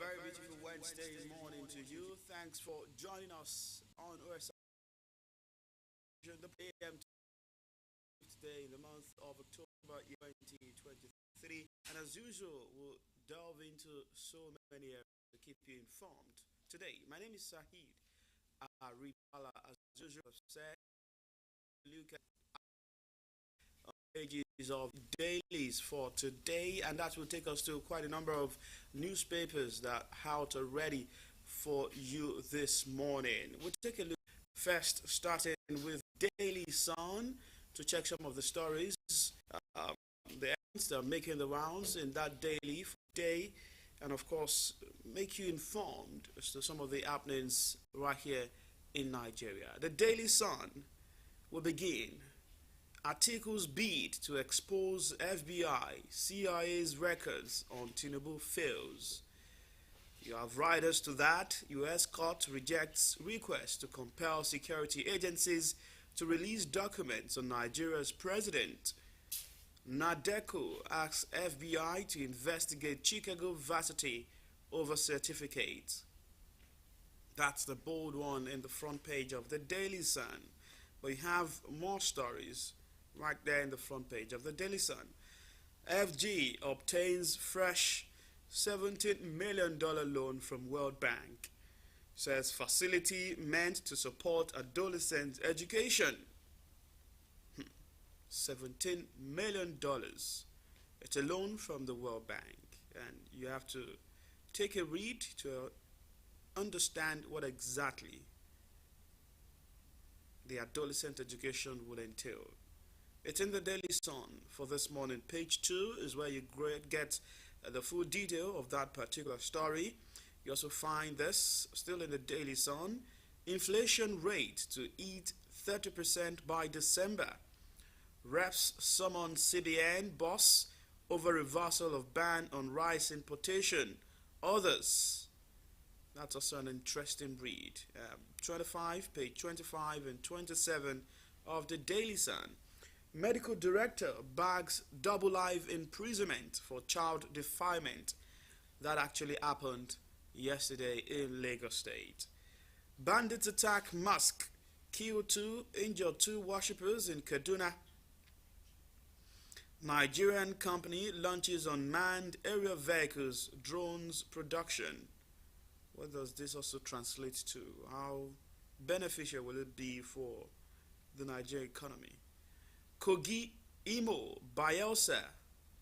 very beautiful Wednesday morning to you. Thanks for joining us on Osrc, the AM today in the month of October 2023. And as usual, we'll delve into so many areas to keep you informed. Today, my name is Sahid Ridala. As usual, I've said, look at pages of dailies for today, and that will take us to quite a number of newspapers that out already for you this morning. We'll take a look first, starting with Daily Sun to check some of the stories. Uh, the events that are making the rounds in that daily day, and of course, make you informed as to some of the happenings right here in Nigeria. The Daily Sun will begin. Articles bid to expose FBI, CIA's records on Tinubu fails. You have riders to that. U.S. court rejects request to compel security agencies to release documents on Nigeria's president. Nadeco asks FBI to investigate Chicago varsity over certificate. That's the bold one in the front page of the Daily Sun. We have more stories right there in the front page of the Daily Sun. FG obtains fresh $17 million loan from World Bank. Says facility meant to support adolescent education. $17 million. It's a loan from the World Bank. And you have to take a read to understand what exactly the adolescent education would entail. It's in the Daily Sun for this morning. Page 2 is where you get the full detail of that particular story. You also find this still in the Daily Sun. Inflation rate to eat 30% by December. Reps summon CBN boss over reversal of ban on rice importation. Others. That's also an interesting read. 25, page 25 and 27 of the Daily Sun. Medical director bags double life imprisonment for child defilement. That actually happened yesterday in Lagos State. Bandits attack mosque, kill 2, injure 2 worshippers in Kaduna. Nigerian company launches unmanned aerial vehicles, drones production. What does this also translate to? How beneficial will it be for the Nigerian economy? Kogi, Imo, Bayelsa,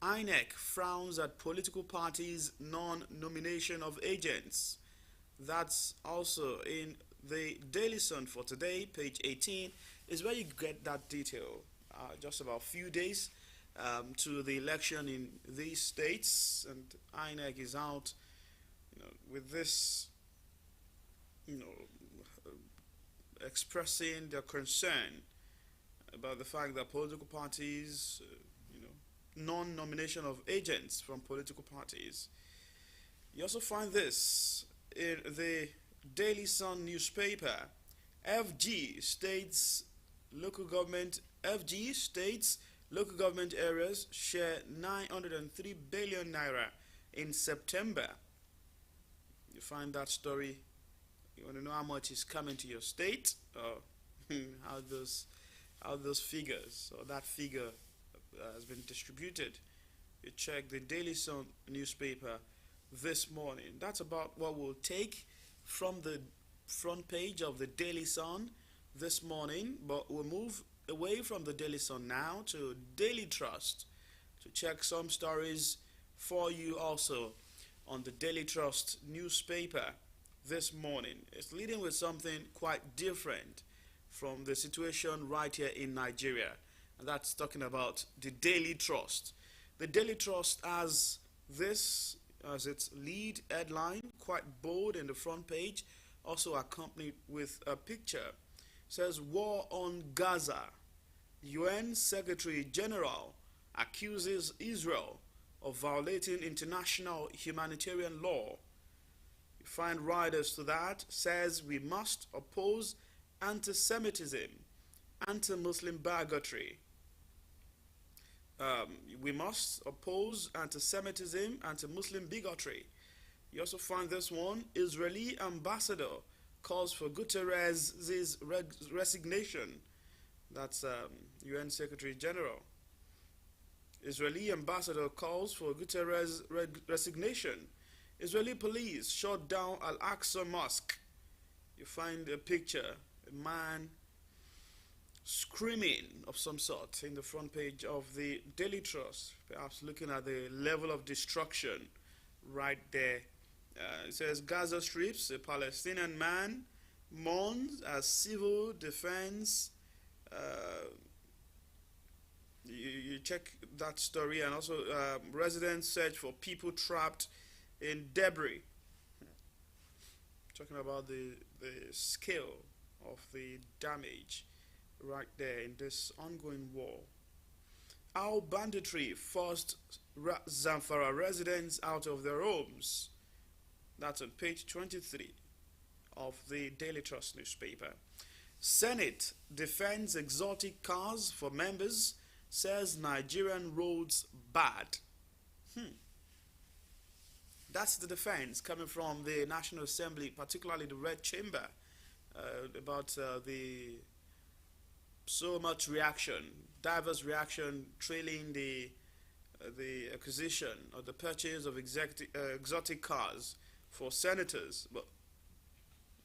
INEC frowns at political parties' non-nomination of agents. That's also in the Daily Sun for today, page 18, is where you get that detail. Just about a few days to the election in these states, and INEC is out, with this, expressing their concern about the fact that political parties, non-nomination of agents from political parties. You also find this in the Daily Sun newspaper. FG states local government areas share 903 billion naira in September. You find that story. You want to know how much is coming to your state, or how those figures, or that figure has been distributed. You check the Daily Sun newspaper this morning. That's about what we'll take from the front page of the Daily Sun this morning, but we'll move away from the Daily Sun now to Daily Trust to check some stories for you also on the Daily Trust newspaper this morning. It's leading with something quite different from the situation right here in Nigeria, and that's talking about the Daily Trust. The Daily Trust has this as its lead headline, quite bold in the front page, also accompanied with a picture. It says, War on Gaza. UN Secretary General accuses Israel of violating international humanitarian law. You find riders to that, says we must oppose anti-Semitism, anti-Muslim bigotry. We must oppose anti-Semitism, anti-Muslim bigotry. You also find this one: Israeli ambassador calls for Guterres' resignation. That's UN Secretary General. Israeli ambassador calls for Guterres' resignation. Israeli police shot down Al-Aqsa Mosque. You find a picture, a man screaming of some sort in the front page of the Daily Trust, perhaps looking at the level of destruction right there. It says Gaza strips, a Palestinian man mourns as civil defense. You check that story, and also residents search for people trapped in debris. Talking about the scale of the damage right there in this ongoing war. How banditry forced Zamfara residents out of their homes. That's on page 23 of the Daily Trust newspaper. Senate defends exotic cars for members, says Nigerian roads bad. That's the defense coming from the National Assembly, particularly the Red Chamber, about the so much reaction, diverse reaction trailing the acquisition or the purchase of exotic cars for senators. But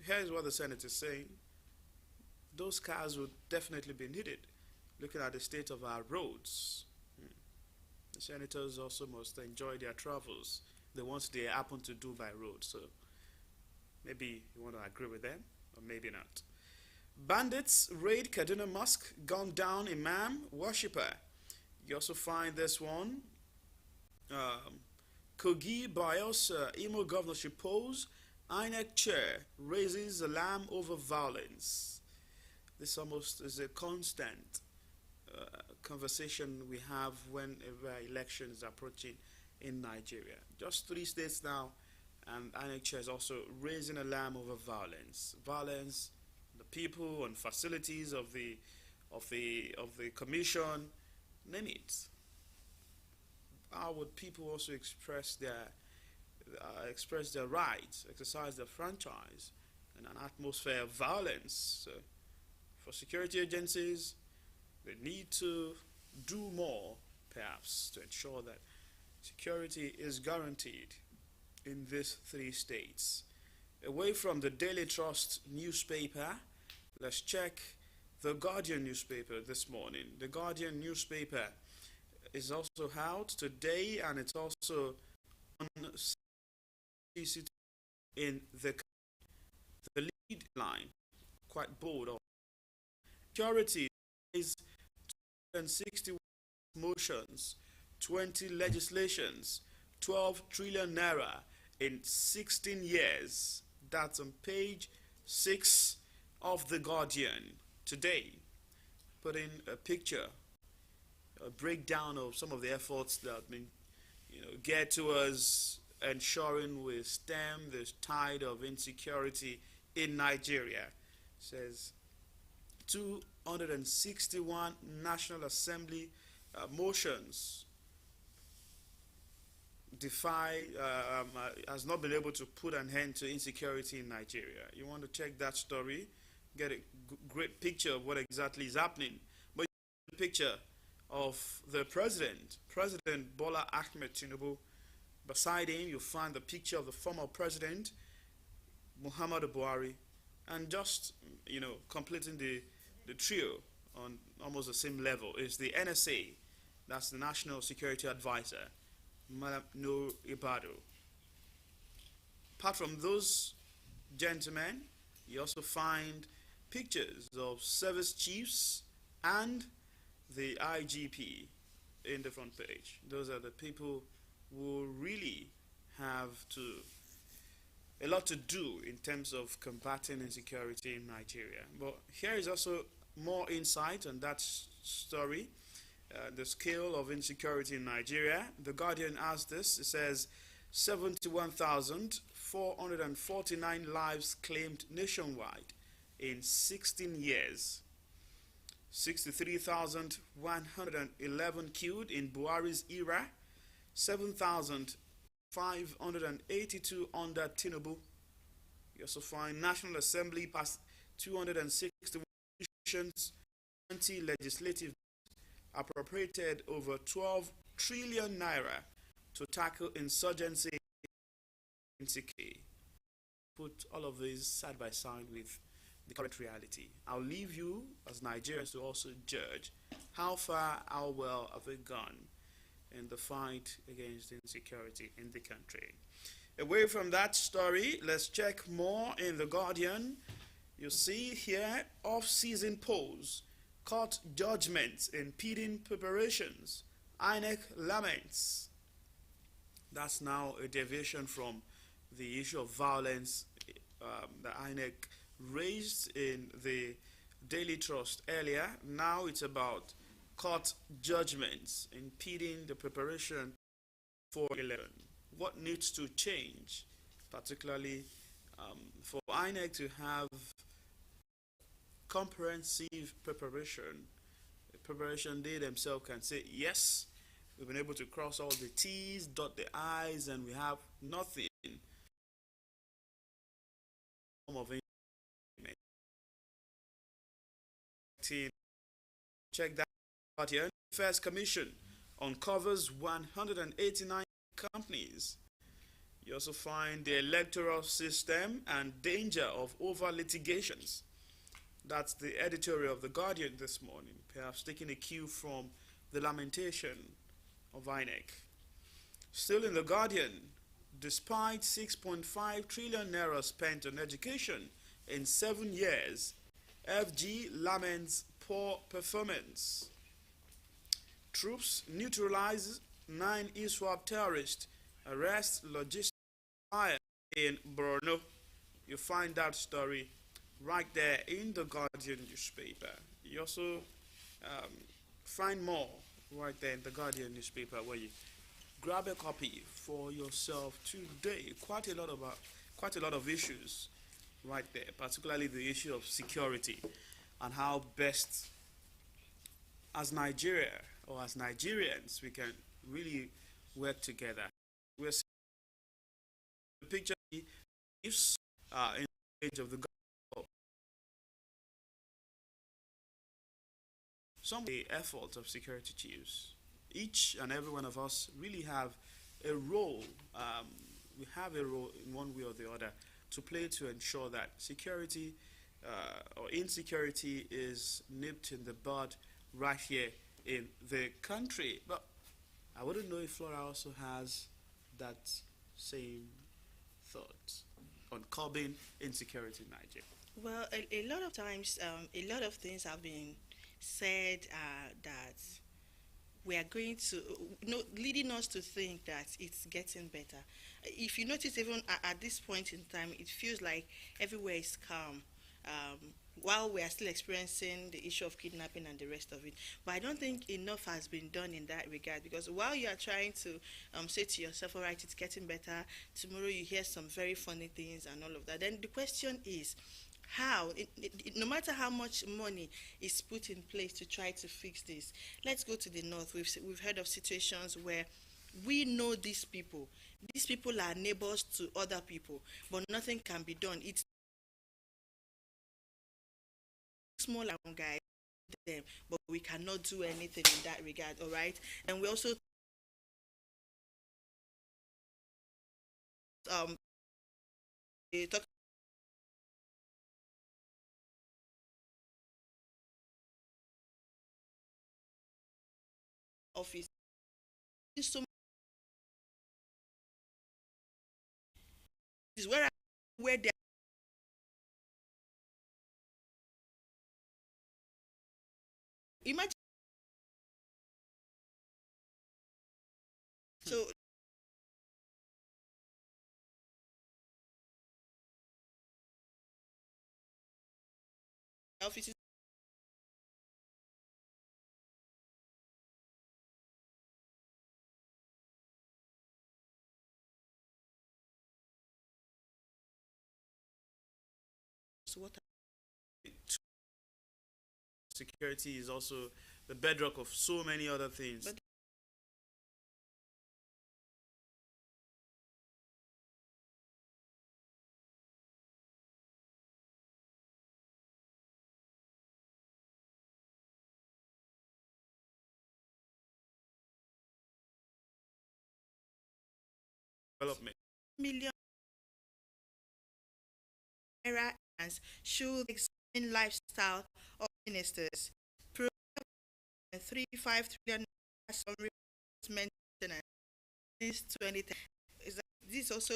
here's what the Senate is saying: those cars would definitely be needed, looking at the state of our roads. The senators also must enjoy their travels, the ones they happen to do by road. So maybe you want to agree with them, or maybe not. Bandits raid Kaduna Mosque, gunned down Imam worshipper. You also find this one. Kogi Bayelsa Imo governorship polls, INEC chair raises alarm over violence. This almost is a constant conversation we have whenever election is approaching in Nigeria. Just 3 states now, and INEC chair is also raising alarm over violence. Violence, the people and facilities of the commission, name it. How would people also express their rights, exercise their franchise in an atmosphere of violence? For security agencies, they need to do more, perhaps, to ensure that security is guaranteed in these 3 states. Away from the Daily Trust newspaper, let's check the Guardian newspaper this morning. The Guardian newspaper is also out today, and it's also on CCTV in the lead line, quite bold. Security is 261 motions, 20 legislations, 12 trillion naira in 16 years. That's on page 6 of The Guardian today. Put in a picture, a breakdown of some of the efforts that have been geared towards ensuring we stem this tide of insecurity in Nigeria. It says 261 National Assembly motions has not been able to put an end to insecurity in Nigeria. You want to check that story, get a great picture of what exactly is happening. But the picture of the President Bola Ahmed Tinubu. Beside him, you find the picture of the former President Muhammadu Buhari, and just completing the trio on almost the same level is the NSA. That's the National Security Advisor, Madam Noor Ibado. Apart from those gentlemen, you also find pictures of service chiefs and the IGP in the front page. Those are the people who really have a lot to do in terms of combating insecurity in Nigeria. But here is also more insight on that story, the scale of insecurity in Nigeria. The Guardian asked this. It says 71,449 lives claimed nationwide in 16 years. 63,111 killed in Buhari's era. 7,000 582 under Tinubu. You also find National Assembly passed 261 resolutions, 20 legislative appropriated over 12 trillion naira to tackle insurgency in CK. Put all of these side by side with the current reality. I'll leave you as Nigerians to also judge how far, how well have we gone in the fight against insecurity in the country. Away from that story, let's check more in The Guardian. You see here, off-season polls, court judgments impeding preparations. INEC laments. That's now a deviation from the issue of violence that INEC raised in the Daily Trust earlier. Now it's about court judgments impeding the preparation for 11. What needs to change, particularly for INEC to have comprehensive preparation they themselves can say, yes, we've been able to cross all the T's, dot the I's, and we have nothing of check that out here. Affairs Commission uncovers 189 companies. You also find the electoral system and danger of over litigations. That's the editorial of The Guardian this morning, perhaps taking a cue from the lamentation of INEC. Still in The Guardian, despite 6.5 trillion naira spent on education in 7 years, FG laments poor performance. Troops neutralize 9 ISWAP terrorists, arrest logistics fire in Borno. You find that story right there in The Guardian newspaper. You also find more right there in The Guardian newspaper, where you grab a copy for yourself today. Quite a lot of issues right there, particularly the issue of security and how best as Nigeria or as Nigerians we can really work together. We're seeing the picture is in the age of the gospel. Some of the efforts of security chiefs, each and every one of us really have a role. We have a role in one way or the other to play to ensure that security or insecurity is nipped in the bud right here in the country. But I wouldn't know if Flora also has that same thought on curbing insecurity in Nigeria. Well, a lot of times, a lot of things have been said that we are going to, leading us to think that it's getting better. If you notice, even at this point in time, it feels like everywhere is calm. While we are still experiencing the issue of kidnapping and the rest of it. But I don't think enough has been done in that regard, because while you are trying to say to yourself, all right, it's getting better, tomorrow you hear some very funny things and all of that. Then the question is, how, no matter how much money is put in place to try to fix this. Let's go to the north. We've heard of situations where we know these people. These people are neighbors to other people, but nothing can be done. It's small guys, them, but we cannot do anything in that regard. All right, and we also talk office. So is where they imagine. So offices what Security is also the bedrock of so many other things. but development. Million naira and should examine lifestyle of ministers. Pro 3.5 trillion on maintenance since 2010. This also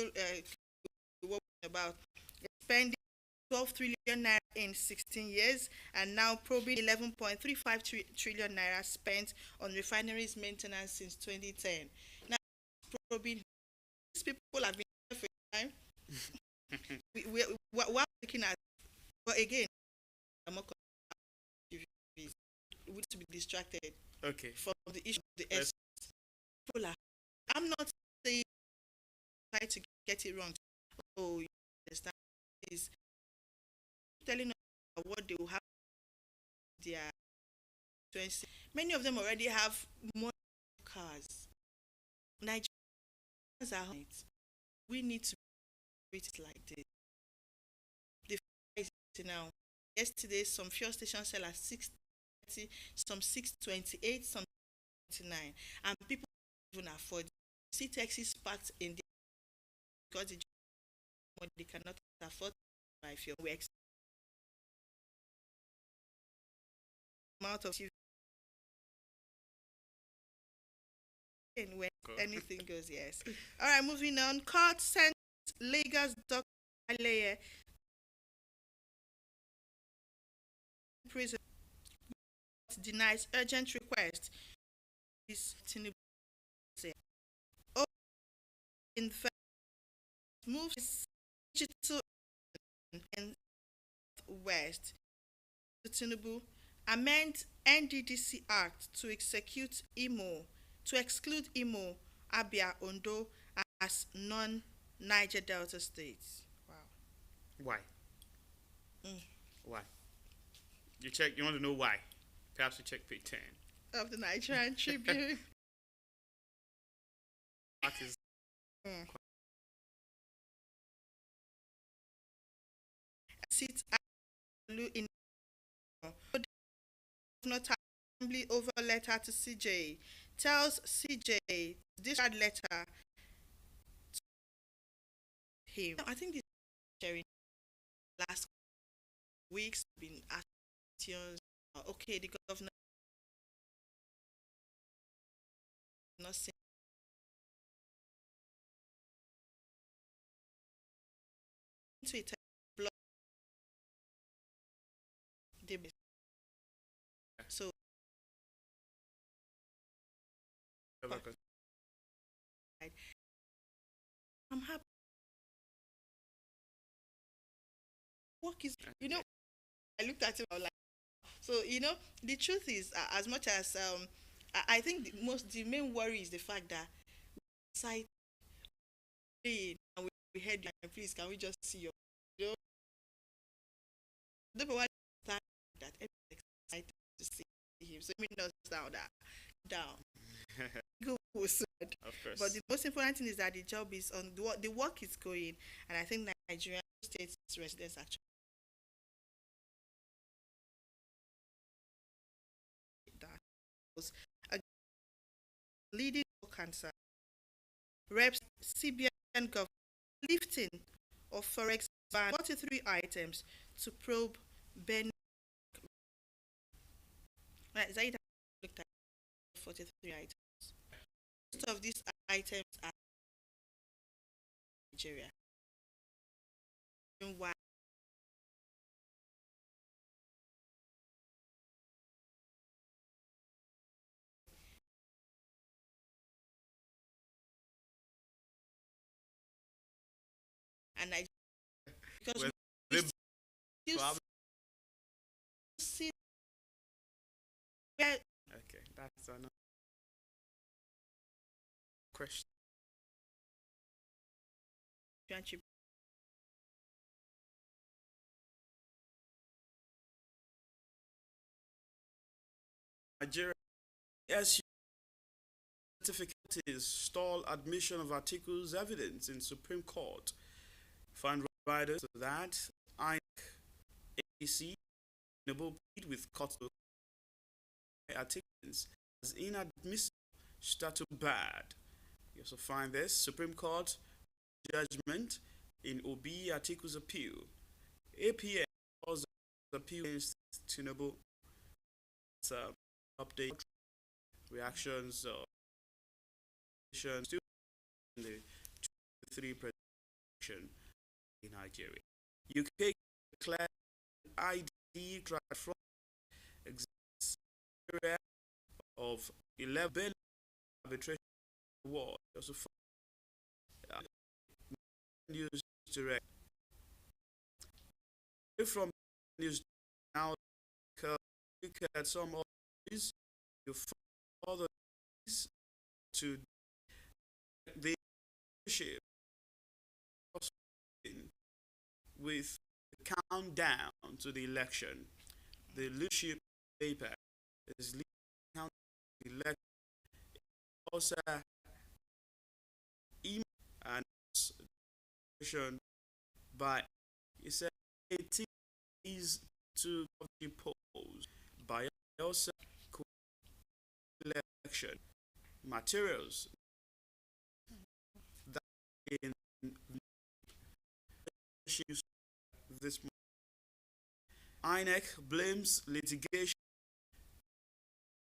what we're about spending 12 trillion naira in 16 years and now probing 11.35 trillion naira spent on refineries maintenance since 2010. Now probing these people have been there for a time. We're looking at, but again, I'm not we need to be distracted Okay. from the issue of the S. I'm not saying try to get it wrong. Oh, you understand? Is telling us what they will have their 20. Many of them already have more cars. Nigerians are on it. We need to treat it like this. The price now. Yesterday, some fuel stations sell at 6.30, some 6.28, some 29, and people even afford. See taxis parked in the because they cannot afford to buy fuel. We expect amount of when anything goes. Yes. All right, moving on. Court sent Lagos Dr. Aleye prison denies urgent request. Is Tinubu say? Oh, in fact, moves digital in West to Tinubu amend NDDC Act to execute to exclude Imo, Abia, Ondo as non-Niger Delta states. Wow. Why? Mm. Why? You want to know why? Perhaps you check page 10. Of the Nigerian Tribune. That is Sit in not timely over letter to CJ. Tells CJ this letter to him. I think this sharing last weeks been asked questions. Okay, the governor not saying Twitter blog so I'm happy. Work is I looked at him. I was like, so the truth is, as much as I think the main worry is the fact that site and we heard you, and please can we just see your don't know why that everybody's excited to see him. So it means down. Go forward. Of course. But the most important thing is that the job is on the work is going, and I think Nigerian state residents actually that was a leading cancer. Reps CBN government lifting of forex ban 43 items to probe Ben. Right, is that it? Looked at 43 items. Most of these items are Nigeria. Why? And I because Well, we they still see where okay, that's another question. Nigeria, yes, certificates stall admission of articles evidence in Supreme Court. Find riders so that INEC APC plead with court articles as inadmissible statute bad. You also find this Supreme Court judgment in Obi Atiku's appeal. APM also appeal against Tinubu. Update reactions still in the 3 prediction in Nigeria. UK declared ID from area of 11 billion arbitration award. Also, news direct from news now. Look at some of these. You follow these to the leadership with the countdown to the election. The leadership paper is leading count to the election. Also, email and by he said 18 is to be posed by also election materials that in this INEC blames litigation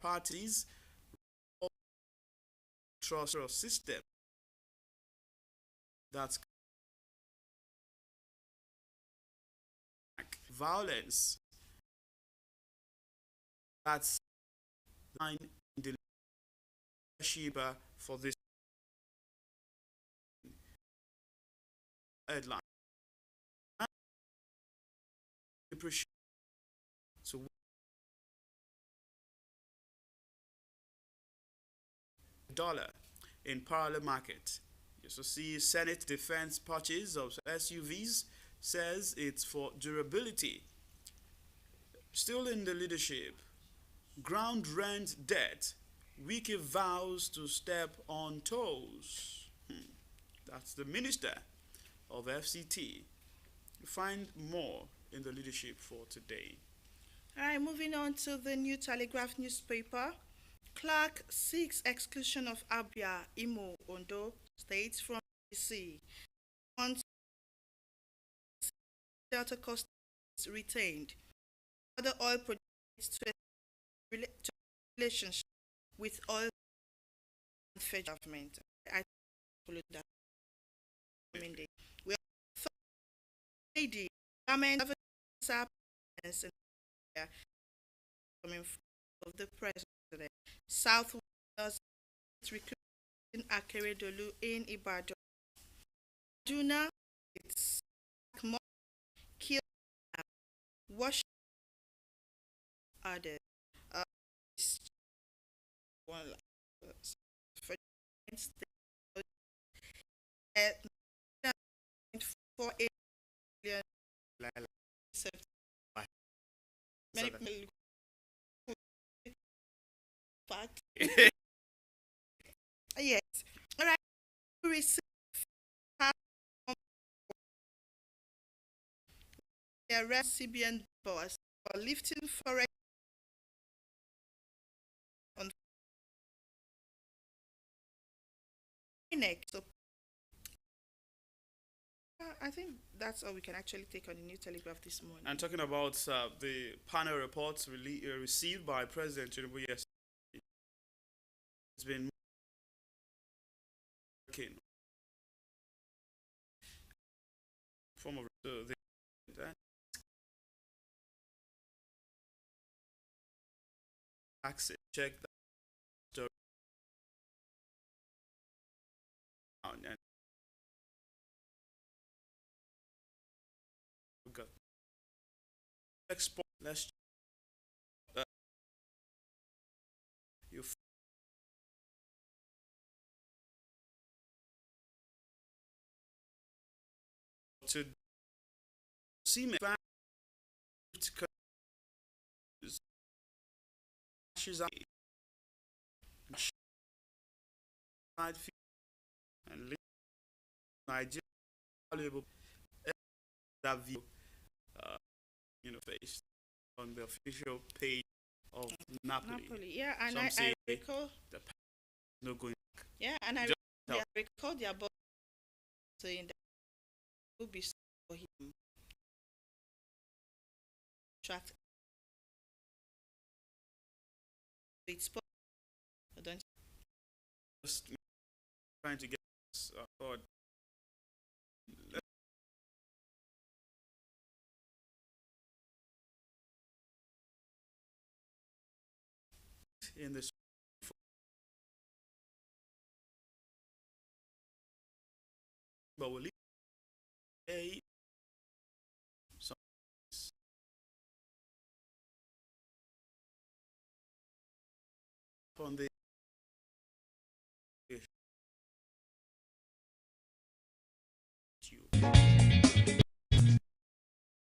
parties trust system that's violence that's in the leadership for this headline. So dollar in parallel market. You also see Senate defense purchase of SUVs says it's for durability. Still in the leadership, ground rent debt. Wike vows to step on toes. That's the minister of FCT. You find more in the leadership for today. All right, moving on to the New Telegraph newspaper. Clark seeks exclusion of Abia, Imo, Ondo states from DC. Once Delta cost is retained, other oil projects to relationship with oil and federal government. I follow that. We are the government coming of the president. Southwest recruiting Akeredolu in Ibadan. Duna, it's more kill, wash others. One for at 9.48 billion. Many fact. Yes. All right. Receive the arrest CBN boss for lifting forex on next. So I think that's all we can actually take on the New Telegraph this morning. And talking about the panel reports received by President Tinubu yesterday, it's been working form of the access check that story and got export. Let's you to see me and Nigeria valuable that view faced on the official page of Napoli. Yeah, and I recall the no going back. Yeah, and I recall their boss saying that it would be for him attract it's possible, don't Just trying to get this thought in this, but we'll leave a some on the issue.